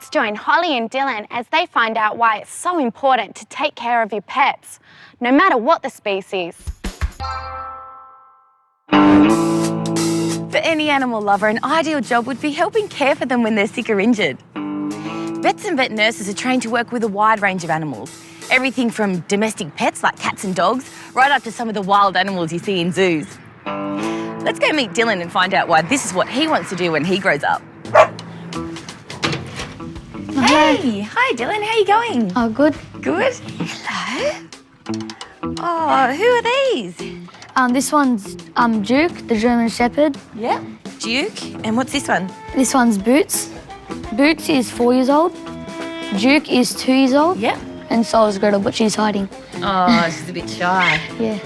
Let's join Holly and Dylan as they find out why it's so important to take care of your pets, no matter what the species. For any animal lover, an ideal job would be helping care for them when they're sick or injured. Vets and vet nurses are trained to work with a wide range of animals. Everything from domestic pets like cats and dogs, right up to some of the wild animals you see in zoos. Let's go meet Dylan and find out why this is what he wants to do when he grows up. Hey! Hi Dylan, how are you going? Oh, good. Good? Hello? Oh, who are these? This one's Duke, the German Shepherd. Yeah. Duke. And what's this one? This one's Boots. Boots is 4 years old. Duke is 2 years old. Yeah. And so is Gretel, but she's hiding. Oh, she's a bit shy. Yeah.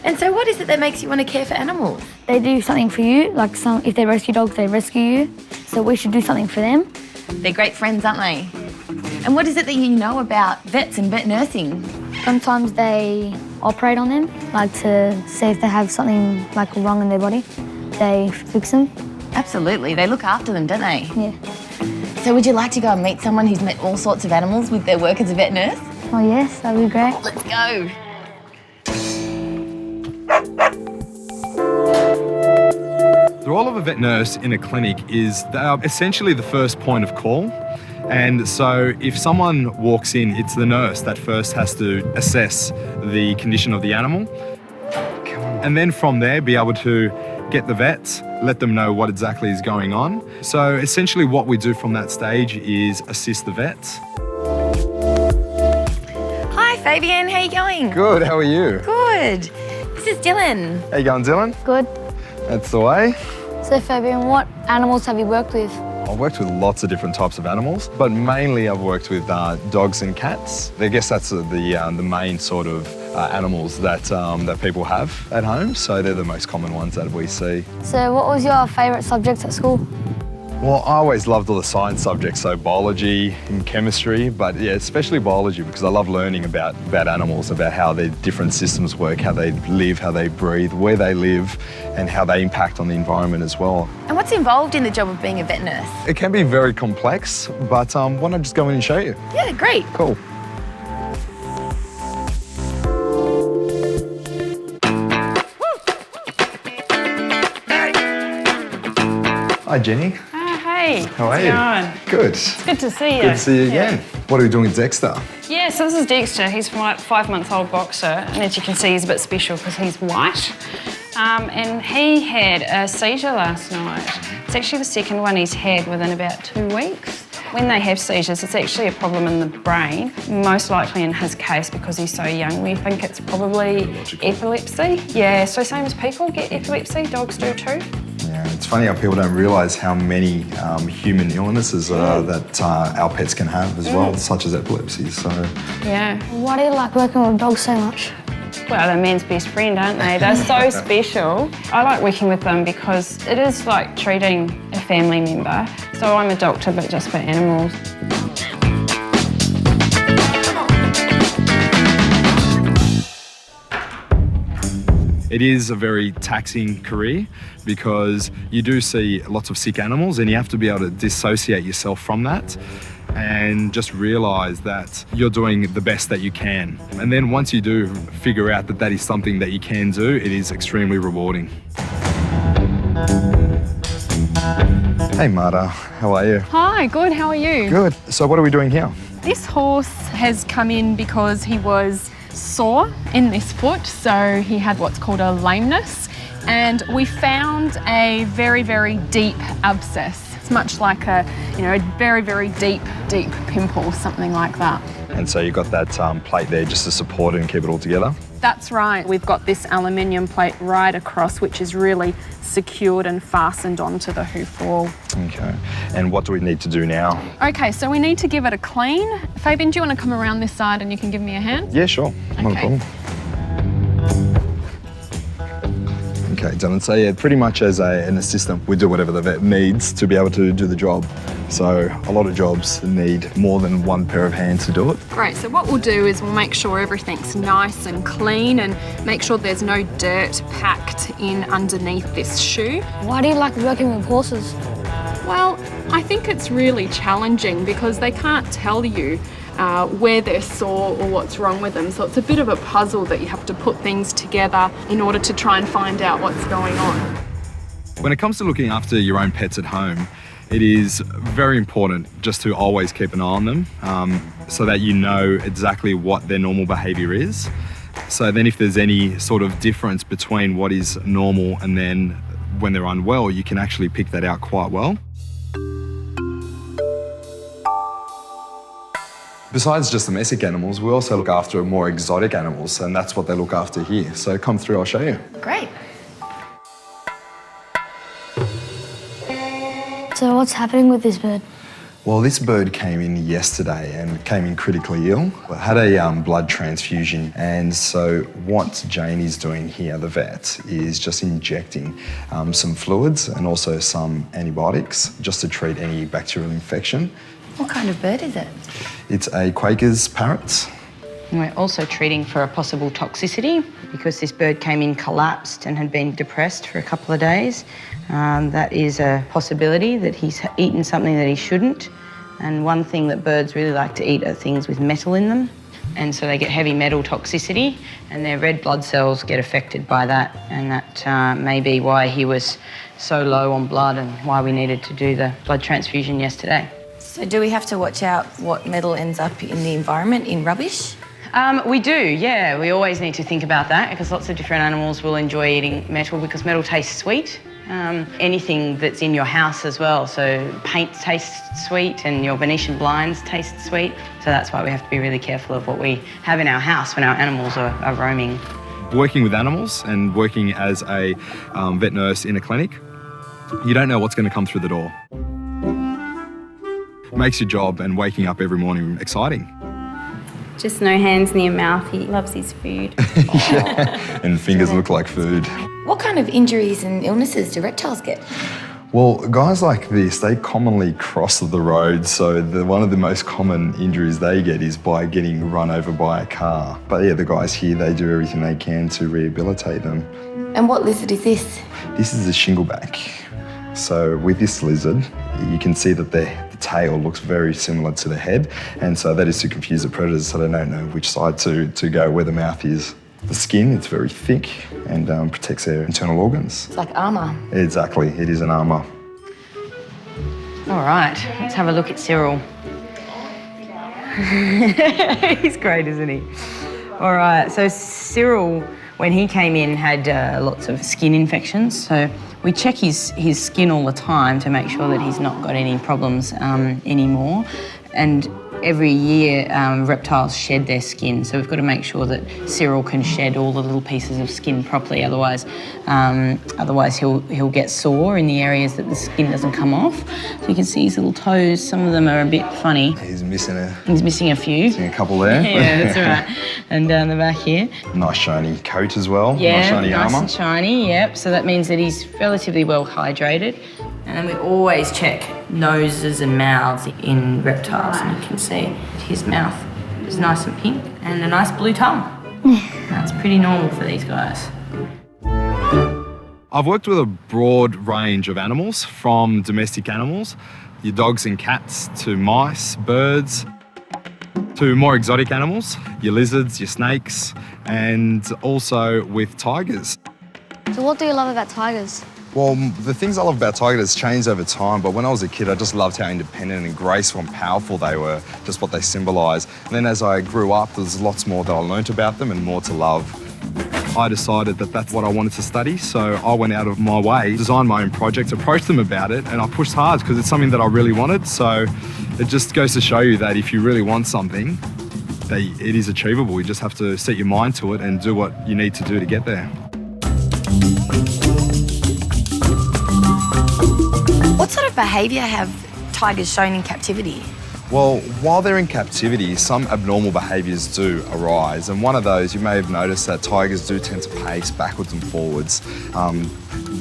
And so what is it that makes you want to care for animals? They do something for you, like if they're rescue dogs, they rescue you. So we should do something for them. They're great friends, aren't they? And what is it that you know about vets and vet nursing? Sometimes they operate on them, like to see if they have something like wrong in their body. They fix them. Absolutely. They look after them, don't they? Yeah. So would you like to go and meet someone who's met all sorts of animals with their work as a vet nurse? Oh, yes, that'd be great. Let's go. The role of a vet nurse in a clinic is they are essentially the first point of call. And so if someone walks in, it's the nurse that first has to assess the condition of the animal. And then from there, be able to get the vets, let them know what exactly is going on. So essentially what we do from that stage is assist the vets. Hi Fabian, how are you going? Good, how are you? Good. This is Dylan. How you going, Dylan? Good. That's the way. So, Fabian, what animals have you worked with? I've worked with lots of different types of animals, but mainly I've worked with dogs and cats. I guess that's the main sort of animals that people have at home, so they're the most common ones that we see. So, what was your favourite subject at school? Well, I always loved all the science subjects, so biology and chemistry, but yeah, especially biology because I love learning about animals, about how their different systems work, how they live, how they breathe, where they live, and how they impact on the environment as well. And what's involved in the job of being a vet nurse? It can be very complex, but why don't I just go in and show you? Yeah, great. Cool. Hi, Jenny. Hey, How are you? Going? Good. It's good to see you. Good to see you again. What are we doing with Dexter? Yeah, so this is Dexter. He's my 5-month-old boxer, and as you can see, he's a bit special because he's white. And he had a seizure last night. It's actually the second one he's had within about 2 weeks. When they have seizures, it's actually a problem in the brain. Most likely in his case, because he's so young, we think it's probably epilepsy. Yeah, so same as people get epilepsy, dogs do too. Yeah, it's funny how people don't realise how many human illnesses that our pets can have as well, such as epilepsy. So Yeah. Why do you like working with dogs so much? Well, they're man's best friend, aren't they? They're so special. I like working with them because it is like treating a family member. So I'm a doctor, but just for animals. it is a very taxing career because you do see lots of sick animals and you have to be able to dissociate yourself from that and just realise that you're doing the best that you can. And then once you do figure out that that is something that you can do, it is extremely rewarding. Hey Marta, how are you? Hi, good, how are you? Good. So what are we doing here? This horse has come in because he was sore in this foot, so he had what's called a lameness, and we found a very, very deep abscess. It's much like a very, very deep pimple, something like that. And so you've got that plate there just to support it and keep it all together? That's right. We've got this aluminium plate right across, which is really secured and fastened onto the hoof wall. Okay. And what do we need to do now? Okay, so we need to give it a clean. Fabian, do you want to come around this side and you can give me a hand? Yeah, sure. Not a Okay. problem. Okay, Dylan. So yeah, pretty much as an assistant, we do whatever the vet needs to be able to do the job. So a lot of jobs need more than one pair of hands to do it. Great, so what we'll do is we'll make sure everything's nice and clean and make sure there's no dirt packed in underneath this shoe. Why do you like working with horses? Well, I think it's really challenging because they can't tell you where they're sore or what's wrong with them. So it's a bit of a puzzle that you have to put things together in order to try and find out what's going on. When it comes to looking after your own pets at home, it is very important just to always keep an eye on them so that you know exactly what their normal behaviour is. So then if there's any sort of difference between what is normal and then when they're unwell, you can actually pick that out quite well. Besides just domestic animals, we also look after more exotic animals, and that's what they look after here. So come through, I'll show you. Great. So what's happening with this bird? Well, this bird came in yesterday and came in critically ill. It had a blood transfusion, and so what Jane is doing here, the vet, is just injecting some fluids and also some antibiotics just to treat any bacterial infection. What kind of bird is it? It's a Quaker's parrot. And we're also treating for a possible toxicity because this bird came in collapsed and had been depressed for a couple of days. That is a possibility that he's eaten something that he shouldn't. And one thing that birds really like to eat are things with metal in them. And so they get heavy metal toxicity and their red blood cells get affected by that. And that may be why he was so low on blood and why we needed to do the blood transfusion yesterday. So do we have to watch out what metal ends up in the environment, in rubbish? We do, yeah. We always need to think about that because lots of different animals will enjoy eating metal because metal tastes sweet. Anything that's in your house as well. So paint tastes sweet and your Venetian blinds taste sweet. So that's why we have to be really careful of what we have in our house when our animals are roaming. Working with animals and working as a vet nurse in a clinic, you don't know what's going to come through the door. It makes your job and waking up every morning exciting. Just no hands near mouth. He loves his food. Yeah. And fingers look like food. What kind of injuries and illnesses do reptiles get? Well, guys like this, they commonly cross the road, so one of the most common injuries they get is by getting run over by a car. But yeah, the guys here, they do everything they can to rehabilitate them. And what lizard is this? This is a shingleback. So with this lizard, you can see that the tail looks very similar to the head, and so that is to confuse the predators so they don't know which side to go, where the mouth is. The skin, it's very thick and protects their internal organs. It's like armour. Exactly, it is an armour. All right, let's have a look at Cyril. He's great, isn't he? All right, so Cyril, when he came in, had lots of skin infections. So we check his skin all the time to make sure that he's not got any problems anymore. And every year, reptiles shed their skin, so we've got to make sure that Cyril can shed all the little pieces of skin properly. Otherwise he'll get sore in the areas that the skin doesn't come off. So you can see his little toes. Some of them are a bit funny. He's missing a few. Missing a couple there. Yeah, that's all right. And down the back here. Nice shiny coat as well. Yeah, nice shiny armour. And shiny. Yep. So that means that he's relatively well hydrated. And then we always check noses and mouths in reptiles, and you can see his mouth is nice and pink and a nice blue tongue. That's pretty normal for these guys. I've worked with a broad range of animals, from domestic animals, your dogs and cats, to mice, birds, to more exotic animals, your lizards, your snakes, and also with tigers. So what do you love about tigers? Well, the things I love about tigers changed over time, but when I was a kid, I just loved how independent and graceful and powerful they were, just what they symbolise. And then as I grew up, there's lots more that I learnt about them and more to love. I decided that that's what I wanted to study, so I went out of my way, designed my own project, approached them about it, and I pushed hard because it's something that I really wanted. So it just goes to show you that if you really want something, it is achievable. You just have to set your mind to it and do what you need to do to get there. What sort of behaviour have tigers shown in captivity? Well, while they're in captivity, some abnormal behaviours do arise, and one of those, you may have noticed that tigers do tend to pace backwards and forwards.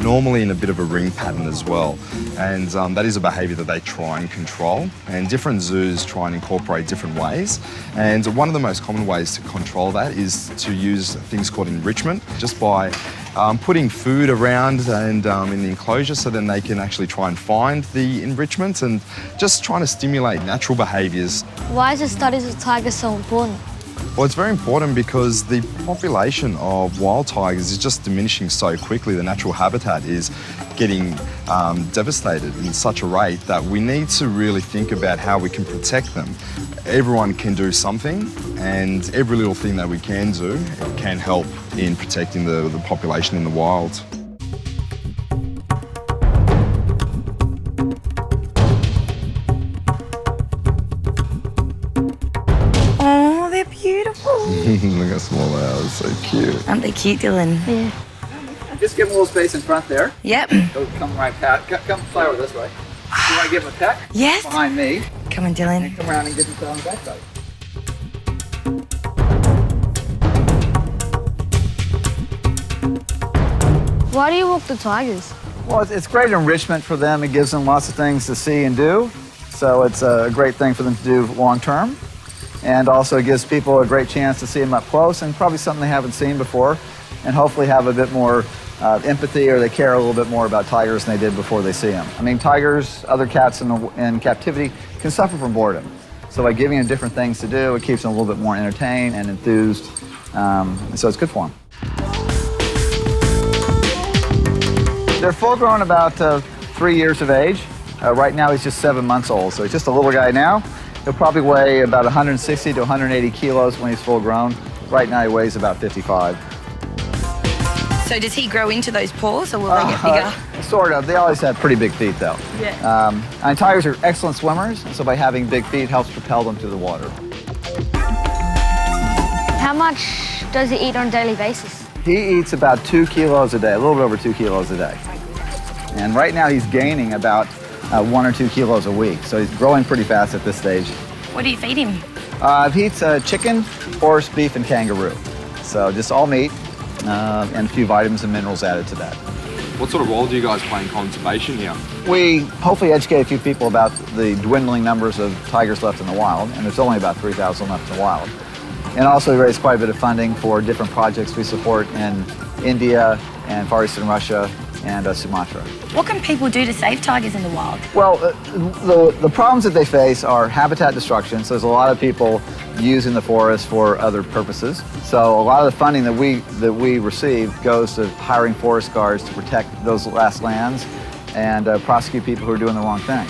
normally in a bit of a ring pattern as well. And that is a behaviour that they try and control. And different zoos try and incorporate different ways. And one of the most common ways to control that is to use things called enrichment, just by putting food around and in the enclosure, so then they can actually try and find the enrichment and just trying to stimulate natural behaviours. Why is the studies of tigers so important? Well, it's very important because the population of wild tigers is just diminishing so quickly. The natural habitat is getting devastated in such a rate that we need to really think about how we can protect them. Everyone can do something, and every little thing that we can do can help in protecting the population in the wild. Oh, they're beautiful. Look how small they are, so cute. Aren't they cute, Dylan? Yeah. Just give them a little space in front there. Yep. They'll come right past. Come fly over this way. You want to give them a peck? Yes. Behind me. Come on, Dylan. Come around and give them on the backside. Why do you walk the tigers? Well, it's great enrichment for them. It gives them lots of things to see and do. So it's a great thing for them to do long term. And also it gives people a great chance to see them up close and probably something they haven't seen before. And hopefully have a bit more empathy, or they care a little bit more about tigers than they did before they see them. I mean, tigers, other cats in captivity can suffer from boredom. So by giving them different things to do, it keeps them a little bit more entertained and enthused. So it's good for them. They're full grown about 3 years of age. Right now he's just 7 months old, so he's just a little guy now. He'll probably weigh about 160 to 180 kilos when he's full grown. Right now he weighs about 55. So does he grow into those paws, or will they get bigger? Sort of. They always have pretty big feet, though. Yeah. And tigers are excellent swimmers, so by having big feet helps propel them through the water. How much does he eat on a daily basis? He eats about 2 kilos a day, a little bit over 2 kilos a day. And right now he's gaining about 1 or 2 kilos a week, so he's growing pretty fast at this stage. What do you feed him? He eats chicken, horse, beef, and kangaroo. So just all meat and a few vitamins and minerals added to that. What sort of role do you guys play in conservation here? We hopefully educate a few people about the dwindling numbers of tigers left in the wild, and there's only about 3,000 left in the wild. And also we raise quite a bit of funding for different projects we support in India and Far Eastern Russia and Sumatra. What can people do to save tigers in the wild? Well, the problems that they face are habitat destruction. So there's a lot of people using the forest for other purposes. So a lot of the funding that we receive goes to hiring forest guards to protect those last lands and prosecute people who are doing the wrong thing.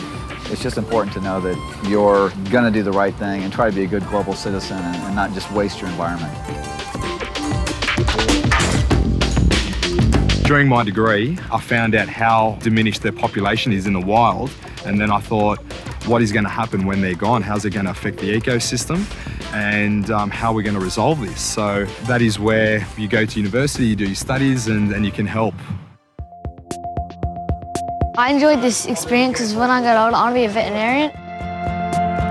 It's just important to know that you're going to do the right thing and try to be a good global citizen and not just waste your environment. During my degree, I found out how diminished their population is in the wild, and then I thought, what is going to happen when they're gone? How's it going to affect the ecosystem? And how are we going to resolve this? So that is where you go to university, you do your studies, and you can help. I enjoyed this experience because when I get older, I want to be a veterinarian.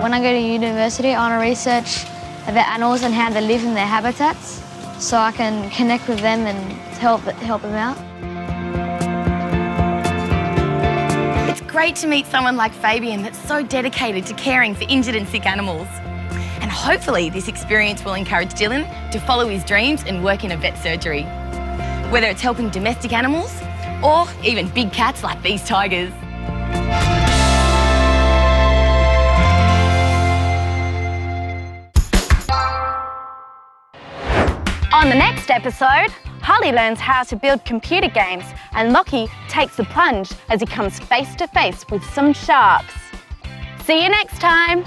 When I go to university, I want to research about animals and how they live in their habitats, so I can connect with them and help them out. It's great to meet someone like Fabian that's so dedicated to caring for injured and sick animals. And hopefully this experience will encourage Dylan to follow his dreams and work in a vet surgery. Whether it's helping domestic animals or even big cats like these tigers. On the next episode, Harley learns how to build computer games and Lockie takes the plunge as he comes face to face with some sharks. See you next time.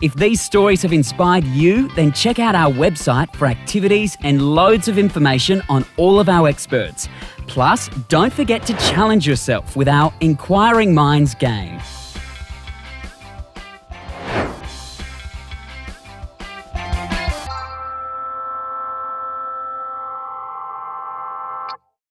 If these stories have inspired you, then check out our website for activities and loads of information on all of our experts. Plus, don't forget to challenge yourself with our Inquiring Minds game.